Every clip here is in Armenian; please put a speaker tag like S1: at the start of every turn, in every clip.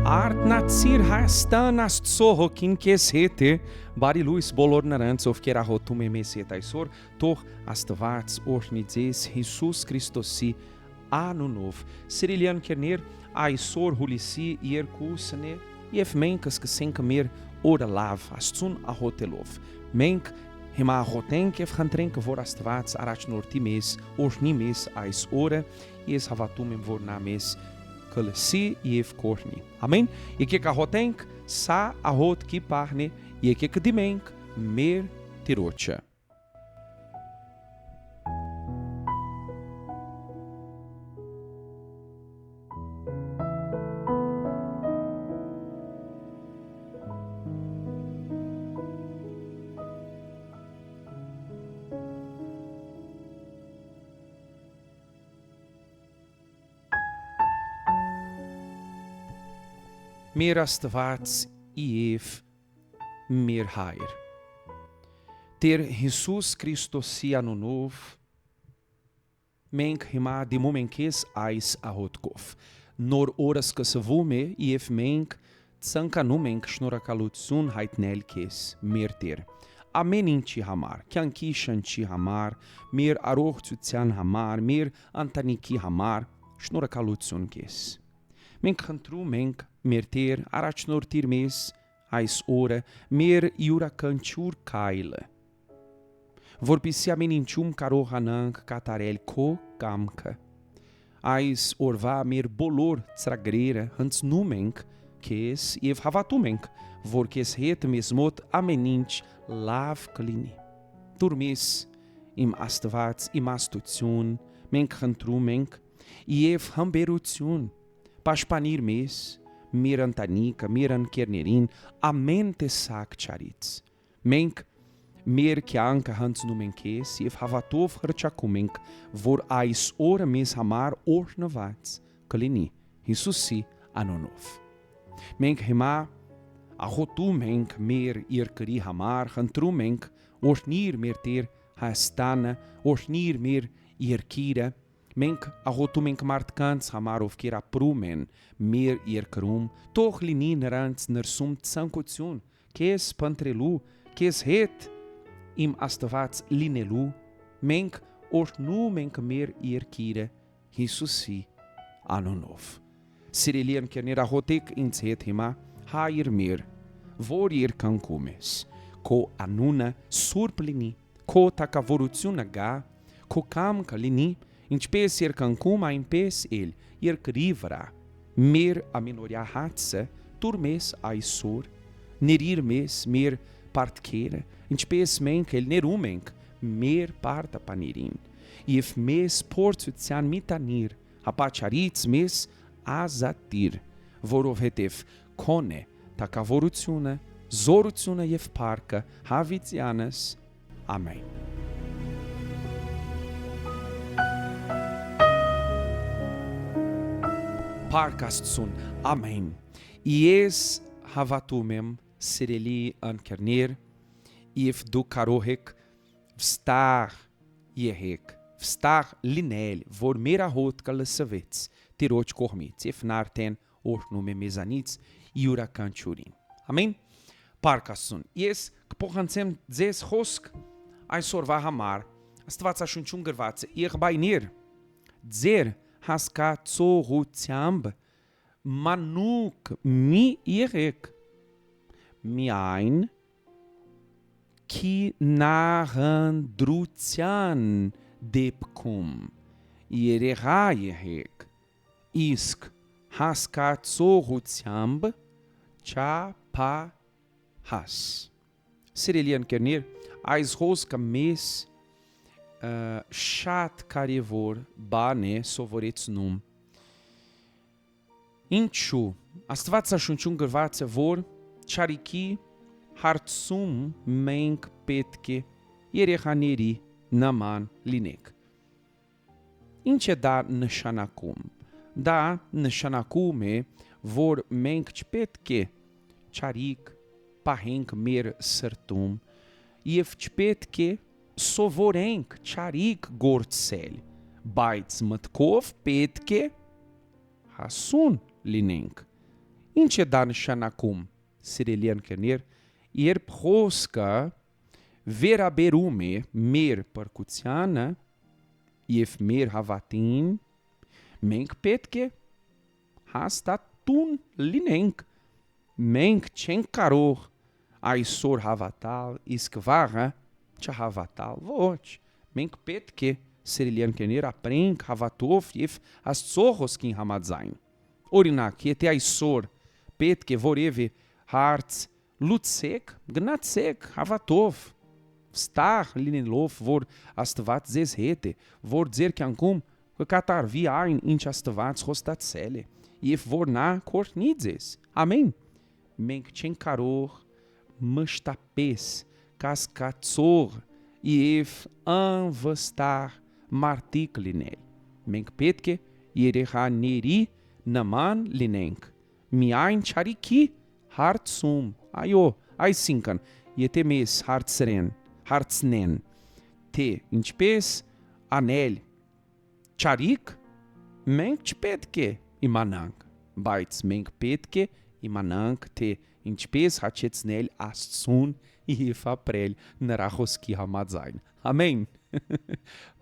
S1: Artnatsir Հայաստան Աստծո հոգին քեզ հետ է, բարի լույս բոլոր նրանց, ովքեր աղոթում են մեզ հետ այսօր, թող Աստված օրհնի ձեզ Հիսուս Քրիստոսի անունով։ Սիրելի ընկերներ, այսօր հուլիսի 2-ն է, եւ մենք սկսենք մեր օրը լավ Աստծուն աղոթելով։ Մենք հիմա աղոթենք եւ խնդրենք, որ Աստված առաջնորդի մեզ, օրհնի մեզ այս օրը։ Ես հավատում եմ, որ նա մեզ կլսի եւ կօրհնի։ Ամեն։ Եկեք աղոթենք, սա աղոթքի պահն է, եկեք դիմենք մեր Տիրոջը։ Մեր Աստված եւ մեր Հայր։ Տեր Հիսուս Քրիստոսի անունով մենք հիմա դիմում ենք քեզ այս աղոթքով։ Նոր օրը սկսվում է եւ մենք ցանկանում ենք շնորհակալություն հայտնել քեզ, մեր Տեր։ Ամեն ինչի համար, կյանքի շնչի համար, մեր առողջության համար, մեր ընտանիքի համար շնորհակալություն քեզ։ Մենք խնդրում ենք, մեր Տեր, առաջնորդիր մեզ այս օրը մեր յուրաքանչյուր քայլը, որպեսզի ամեն ինչում կարողանանք կատարել քո կամքը։ Այս օրվա մեր բոլոր ծրագրերը հնձնում ենք քեզ եւ հավատում ենք, որ քեզ հետ մեզ մոտ ամեն ինչ լավ կլինի։ Դուր մեզ, իմ Աստված, իմաստություն, մենք խնդրում ենք եւ համբերություն, պաշտպանիր մեզ, մեր ընտանիքը, մեր ընկերներին ամեն տեսակ չարից։ Մենք մեր կյանքը հնձնում ենք քեզ եւ հավատով հռչակում ենք, որ այս օրը մեզ համար օրհնված կլինի Հիսուսի անունով։ Մենք հիմա աղոթում ենք մեր երկրի համար, խնդրում ենք օրհնիր մեր Տեր Հայաստանը, օրհնիր մեր երկիրը։ Մենք աղոթում ենք մարդկանց համար, ովքեր ապրում են մեր երկրում, թող լինի նրանց ներսում ցանկություն քեզ փնտրելու, քեզ հետ իմ Աստված լինելու։ Մենք օրհնում ենք մեր երկիրը Հիսուսի անունով։ Սիրելի ընկերներ, աղոթեք ինձ հետ հիմա, Հայր մեր, որ երկնքում ես, քո անունը սուրբ լինի, քո թագավորությունը գա, քո կամքը լինի, ինչպես երկնքում, այնպես էլ երկրի վրա։ Մեր ամենօրյա հացը տուր մեզ այսօր, ներիր մեզ մեր պարտքերը, ինչպես մենք էլ ներում ենք մեր պարտապաներին, եւ մեզ փորձության մի տանիր, հապա չարից մեզ ազատիր, որովհետև քոն է թագավորությունը, զորությունը եւ փառքը հավիտյանս։ Ամեն։ Փառք Աստծուն, ամեն։ Ես հավատում եմ, սիրելի ընկերներ, եւ դուք կարող եք վստահ եղեք, վստահ լինել, որ մեր աղոթքը լսվեց Տիրոջ կողմից եւ նա արդեն օրհնում է մեզանից յուրաքանչյուրին։ Ամեն։ Փառք Աստծուն։ Ես կփոխանցեմ ձեզ խոսք այսօրվա համար։ Աստվածաշունչում գրված է. եղբայրներ, ձեր հասկացողությամբ մանուկ մի եղեք, միայն քի նահանդրության դեպքում երեխա եղեք, իսկ հասկացողությամբ չափահաս։ Սիրելի ընկերներ, այս խոսքը մեզ շատ կարևոր բան է սովորեցնում։ Ինչու? Աստվածաշունչում գրված է, որ չարիքի հարցում մենք պետք է երեխաների նման լինենք։ Ինչ է դա նշանակում? Դա նշանակում է, որ մենք չպետք է չարիք պահենք մեր սրտում եւ չպետք է սովորենք չարիք գործել, բայց մտքով պետք է հասուն լինենք։ Ինչ է դա նշանակում, սիրելի ընկերներ, երբ խոսքը վերաբերում է մեր բրկությանը եւ մեր հավատին, մենք պետք է հաստատուն լինենք, մենք չենք կարող այսօր հավատալ, իսկ վաղը չհավատալ, ոչ, մենք պետք է սիրելի ընկերներ ապրենք հավատով եւ Աստծո խոսքին համաձայն, օրինակ, եթե այսօր պետք է որևէ հարց լուծեք, գնացեք հավատով, ստաղ լինելով, որ Աստված ձեզ հետ է, որ ձեր կյանքում կկատարվի այն, ինչ Աստված խոստացել է, եւ որ նա կօրհնի ձեզ, ամեն, մենք չենք կարող մշտապես կասկածող եւ անվստահ մարդիկ լինել, մենք պետք է երեխաների նման լինենք, միայն չարիքի հարցում, այո, այսինքն, եթե մեզ հարցնեն, թե ինչպես անել չարիք, մենք չպետք է իմանանք, բայց մենք պետք է իմանանք, թե ինչպես հաճեցնել Աստծուն եւ ապրել նրա խոսքի համաձայն, ամեն,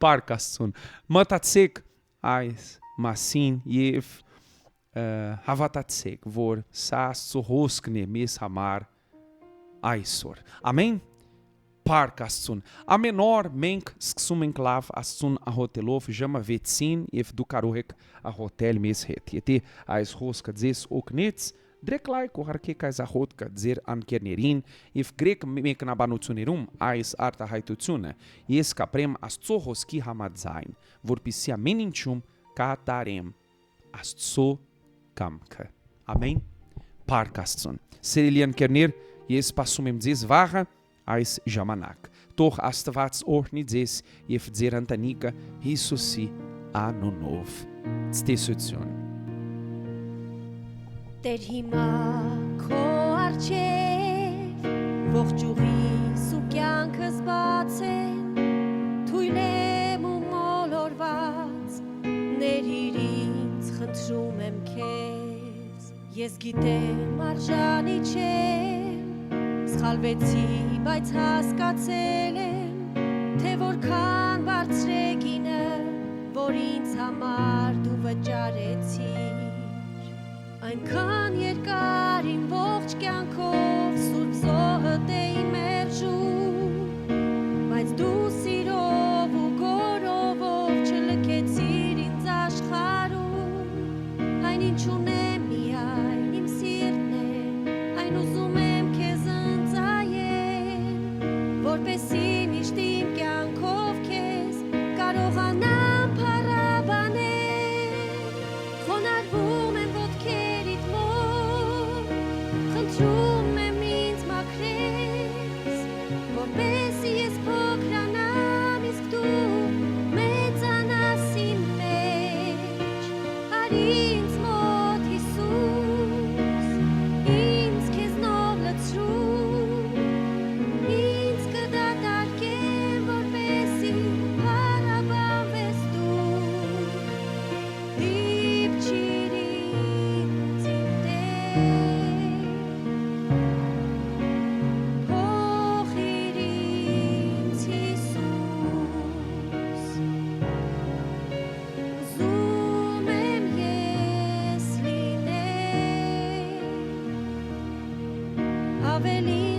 S1: Փառք Աստծուն, մտածեք այս մասին եւ հավատացեք, որ սա Աստծո խոսքն է մեզ համար այսօր, ամեն, Փառք Աստծուն, ամեն օր մենք սկսում ենք լավ Աստծուն աղոթելով ժամը 6-ին եւ դու կարող եք աղոթել մեզ հետ, եթե այս խոսքը ձեզ օգնեց, դրեք լայք ու հարգեք այս աղոթքը ձեր ընկերներին եւ գրեք մեկնաբանություններում այս արտահայտությունը, ես կապրեմ Աստծո խոսքի համաձայն, որպեսզի ամեն ինչում կատարեմ Աստծո կամքը, ամեն, Փառք Աստծուն, սիրելի ընկերներ, ես սպասում եմ ձեզ վաղը այս ժամանակ, թող Աստված օրհնի ձեզ եւ ձեր ընտանիքը Հիսուսի անունով, ցտեսություն։
S2: Տեր հիմա քո առջև ողջ ուղիս ու կյանքս բացեն, թույլ եմ ու մոլորված, ներիր ինձ խնդրում եմ քեզ, ես գիտեմ արժանի չեմ, սխալվեցի, բայց հասկացել եմ, թե որքան բարձր է գինը, որ ինձ համար դու վճարեցիր, այնքան երկար իմ ողջ կյանքով սուրբ զոհդ էի մերժում, բայց դու սիրով ու գորովով չլքեցիր ինձ աշխարհում, այն ինչ ունեմ միայն իմ սիրտն է, այն ուզում եմ քեզ ընծայել, որպեսզի միշտ իմ կյանքով քեզ կարողանամ փառաբանել, խոնարհվում եմ ոտքերիդ մոտ, խնդրում եմ ինձ մաքրես, որպեսզի ես փոքրանամ, իսկ դու մեծանաս իմ մեջ, արի ինձ մոտ Հիսուս, ինձ քեզնով լցրու, ինձ կդատարկեմ, որպեսզի փառաբանվես դու, դիպչիր ինձ իմ Տեր, փոխիր ինձ Հիսուս, ուզում եմ ես լինել ավելի